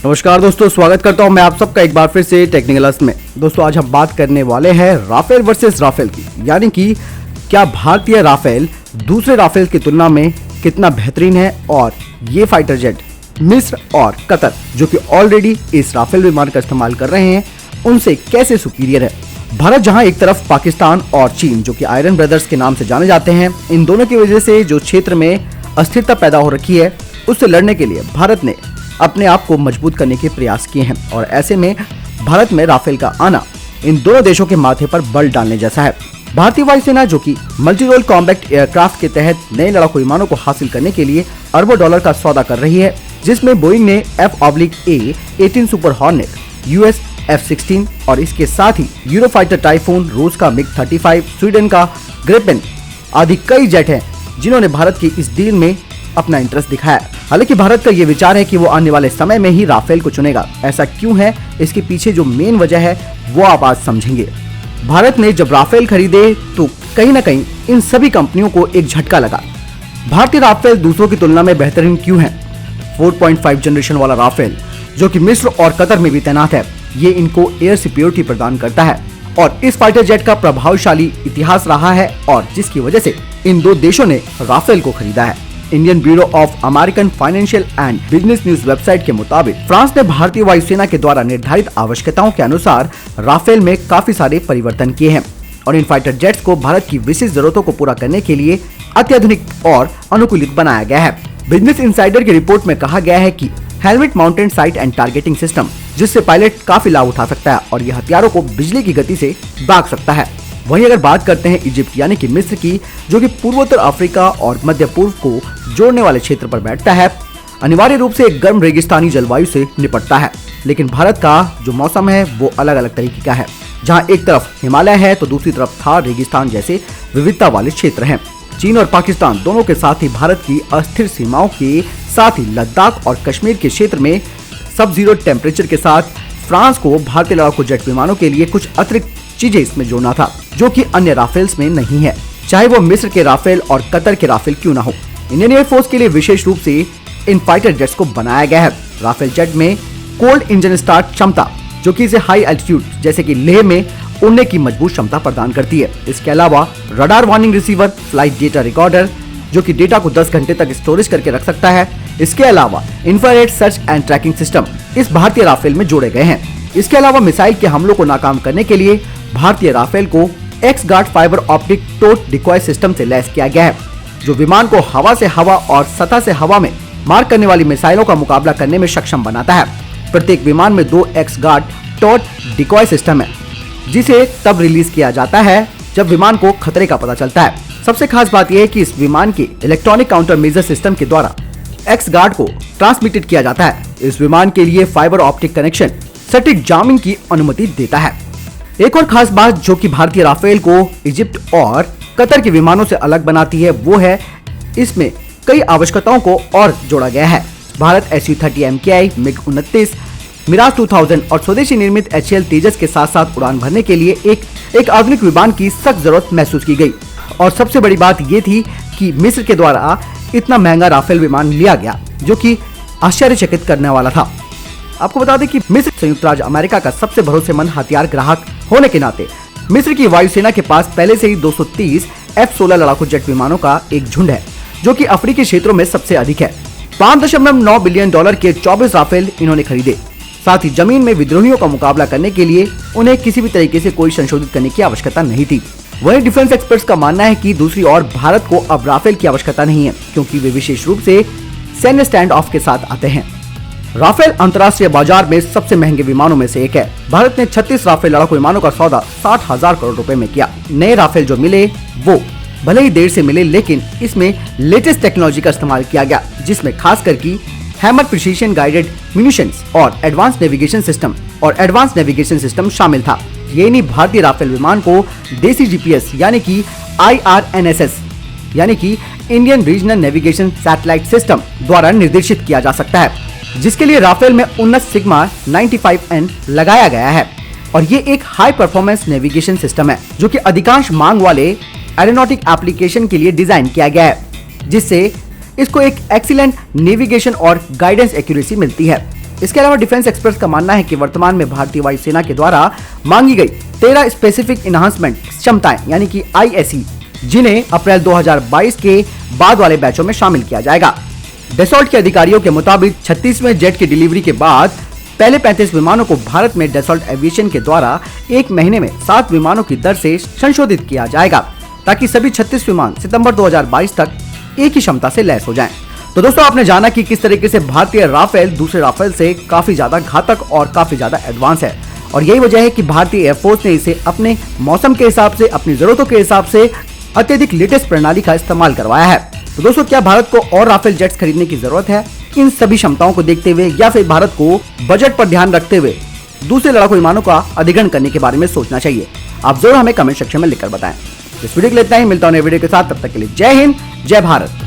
नमस्कार दोस्तों, स्वागत करता हूं मैं आप सबका एक बार फिर से टेक्निकल में। दोस्तों आज हम बात करने वाले हैं राफेल वर्सेस राफेल की, यानी कि क्या भारतीय राफेल दूसरे राफेल की तुलना में कितना बेहतरीन है और ये फाइटर जेट मिस्र और कतर जो कि ऑलरेडी इस राफेल विमान का इस्तेमाल कर रहे हैं उनसे कैसे सुपीरियर है। भारत जहां एक तरफ पाकिस्तान और चीन जो कि आयरन ब्रदर्स के नाम से जाने जाते हैं, इन दोनों की वजह से जो क्षेत्र में अस्थिरता पैदा हो रखी है उससे लड़ने के लिए भारत ने अपने आप को मजबूत करने के प्रयास किए हैं और ऐसे में भारत में राफेल का आना इन दोनों देशों के माथे पर बल डालने जैसा है। भारतीय वायुसेना जो कि मल्टी रोल कॉम्बैट एयरक्राफ्ट के तहत नए लड़ाकू विमानों को हासिल करने के लिए अरबों डॉलर का सौदा कर रही है, जिसमें बोइंग ने F/A-18 super hornet, US F-16 और इसके साथ ही यूरोफाइटर टाइफून, रूस का MiG-35, स्वीडन का ग्रिपेन आदि कई जेट हैं जिन्होंने भारत की इस डील में अपना इंटरेस्ट दिखाया। हालांकि भारत का ये विचार है कि वो आने वाले समय में ही राफेल को चुनेगा। ऐसा क्यों है, इसके पीछे जो मेन वजह है वो आप आज समझेंगे। भारत ने जब राफेल खरीदे तो कहीं ना कहीं इन सभी कंपनियों को एक झटका लगा। भारतीय राफेल दूसरों की तुलना में बेहतरीन क्यों है। 4.5 जनरेशन वाला राफेल जो कि मिस्र और कतर में भी तैनात है, ये इनको एयर सिक्योरिटी प्रदान करता है और इस फाइटर जेट का प्रभावशाली इतिहास रहा है और जिसकी वजह से इन दो देशों ने राफेल को खरीदा है। Indian bureau of American financial and business news website के मुताबिक फ्रांस ने भारतीय वायुसेना के द्वारा निर्धारित आवश्यकताओं के अनुसार राफेल में काफी सारे परिवर्तन किए हैं और इन फाइटर जेट्स को भारत की विशेष जरूरतों को पूरा करने के लिए अत्याधुनिक और अनुकूलित बनाया गया है। बिजनेस इंसाइडर की रिपोर्ट में कहा गया है कि helmet mounted site and targeting system, जिससे पायलट काफी लाभ उठा सकता है और यह हथियारों को बिजली की गति से दाग सकता है। वहीं अगर बात करते हैं इजिप्ट यानी कि मिस्र की, जो कि पूर्वोत्तर अफ्रीका और मध्य पूर्व को जोड़ने वाले क्षेत्र पर बैठता है, अनिवार्य रूप से एक गर्म रेगिस्तानी जलवायु से निपटता है। लेकिन भारत का जो मौसम है वो अलग अलग तरीके का है, जहां एक तरफ हिमालय है तो दूसरी तरफ थार रेगिस्तान जैसे विविधता वाले क्षेत्र हैं। चीन और पाकिस्तान दोनों के साथ ही भारत की अस्थिर सीमाओं के साथ ही लद्दाख और कश्मीर के क्षेत्र में सब जीरो टेम्परेचर के साथ फ्रांस को भारतीय लड़ाकू जेट विमानों के लिए कुछ अतिरिक्त चीजें इसमें जोड़ना था, जो कि अन्य राफेल्स में नहीं है, चाहे वो मिस्र के राफेल और कतर के राफेल क्यों ना हो। इंडियन एयरफोर्स के लिए विशेष रूप से इन फाइटर जेट्स को बनाया गया है। राफेल जेट में कोल्ड इंजन स्टार्ट क्षमता, जो कि इसे हाई एल्टीट्यूड जैसे कि लेह में उड़ने की मजबूत क्षमता प्रदान करती है। इसके अलावा radar warning receiver, flight data recorder जो कि डेटा को 10 घंटे तक स्टोरेज करके रख सकता है। इसके अलावा infrared search and tracking system इस भारतीय राफेल में जोड़े गए हैं। इसके अलावा मिसाइल के हमलों को नाकाम करने के लिए भारतीय राफेल को एक्स गार्ड फाइबर ऑप्टिक टोट डिकॉय सिस्टम से लैस किया गया है, जो विमान को हवा से हवा और सतह से हवा में मार करने वाली मिसाइलों का मुकाबला करने में सक्षम बनाता है। प्रत्येक विमान में 2 एक्स गार्ड टोट डिकॉय सिस्टम है, जिसे तब रिलीज किया जाता है जब विमान को खतरे का पता चलता है। सबसे खास बात यह है कि इस विमान के इलेक्ट्रॉनिक काउंटर मेजर सिस्टम के द्वारा एक्स गार्ड को ट्रांसमिटेड किया जाता है। इस विमान के लिए फाइबर ऑप्टिक कनेक्शन सटीक जामिंग की अनुमति देता है। एक और खास बात जो कि भारतीय राफेल को इजिप्ट और कतर के विमानों से अलग बनाती है वो है इसमें कई आवश्यकताओं को और जोड़ा गया है। Bharat Su-30 MKI, MiG-29, Miraj 2000 और स्वदेशी निर्मित HAL तेजस के साथ साथ उड़ान भरने के लिए एक आधुनिक विमान की सख्त जरूरत महसूस की गई। और सबसे बड़ी बात ये थी कि मिस्र के द्वारा इतना महंगा राफेल विमान लिया गया, जो कि आश्चर्यचकित करने वाला था। आपको बता दें कि मिस्र संयुक्त राज्य अमेरिका का सबसे भरोसेमंद हथियार ग्राहक होने के नाते मिस्र की वायुसेना के पास पहले से ही 230 F-16 लड़ाकू जेट विमानों का एक झुंड है, जो कि अफ्रीकी क्षेत्रों में सबसे अधिक है। $5.9 बिलियन के 24 राफेल इन्होंने खरीदे। साथ ही जमीन में विद्रोहियों का मुकाबला करने के लिए उन्हें किसी भी तरीके से कोई संशोधित करने की आवश्यकता नहीं थी। वहीं डिफेंस एक्सपर्ट्स का मानना है कि दूसरी ओर भारत को अब राफेल की आवश्यकता नहीं है, क्योंकि वे विशेष रूप से सैन्य स्टैंड ऑफ के साथ आते हैं। राफेल अंतर्राष्ट्रीय बाजार में सबसे महंगे विमानों में से एक है। भारत ने 36 राफेल लड़ाकू विमानों का सौदा 60,000 करोड़ रुपए में किया। नए राफेल जो मिले वो भले ही देर से मिले, लेकिन इसमें लेटेस्ट टेक्नोलॉजी का इस्तेमाल किया गया, जिसमें खास करके हैमर प्रिसीजन गाइडेड म्यूनिशंस और एडवांस नेविगेशन सिस्टम शामिल था। ये नहीं भारतीय राफेल विमान को देसी GPS यानी कि IRNSS यानी कि Indian regional navigation satellite system द्वारा निर्देशित किया जा सकता है, जिसके लिए राफेल में उन्नत सिग्मा 95N लगाया गया है। और ये एक हाई परफॉर्मेंस नेविगेशन सिस्टम है, जो कि अधिकांश मांग वाले एरोनॉटिक एप्लीकेशन के लिए डिजाइन किया गया है, जिससे इसको एक एक्सीलेंट नेविगेशन और गाइडेंस एक्यूरेसी मिलती है। इसके अलावा डिफेंस एक्सपर्ट्स का मानना है कि वर्तमान में भारतीय वायुसेना के द्वारा मांगी गई 13 स्पेसिफिक इनहांसमेंट क्षमताएं यानी कि ISE, जिन्हें अप्रैल 2022 के बाद वाले बैचों में शामिल किया जाएगा। डसॉल्ट के अधिकारियों के मुताबिक 36वें जेट की डिलीवरी के बाद पहले 35 विमानों को भारत में डसॉल्ट एविएशन के द्वारा एक महीने में 7 विमानों की दर से संशोधित किया जाएगा, ताकि सभी 36 विमान सितंबर 2022 तक एक ही क्षमता से लैस हो जाएं। तो दोस्तों, आपने जाना कि किस तरीके से भारतीय राफेल दूसरे राफेल से काफी ज्यादा घातक और काफी ज्यादा एडवांस है, और यही वजह है कि भारतीय एयरफोर्स ने इसे अपने मौसम के हिसाब से, अपनी जरूरतों के हिसाब से अत्यधिक लेटेस्ट प्रणाली का इस्तेमाल करवाया है। तो दोस्तों, क्या भारत को और राफेल जेट्स खरीदने की जरूरत है इन सभी क्षमताओं को देखते हुए, या फिर भारत को बजट पर ध्यान रखते हुए दूसरे लड़ाकू विमानों का अधिग्रहण करने के बारे में सोचना चाहिए? आप जरूर हमें कमेंट सेक्शन में लिखकर बताएं। इस वीडियो के लिए इतना ही, मिलता हूं नए वीडियो के साथ, तब तक के लिए जय हिंद, जय भारत।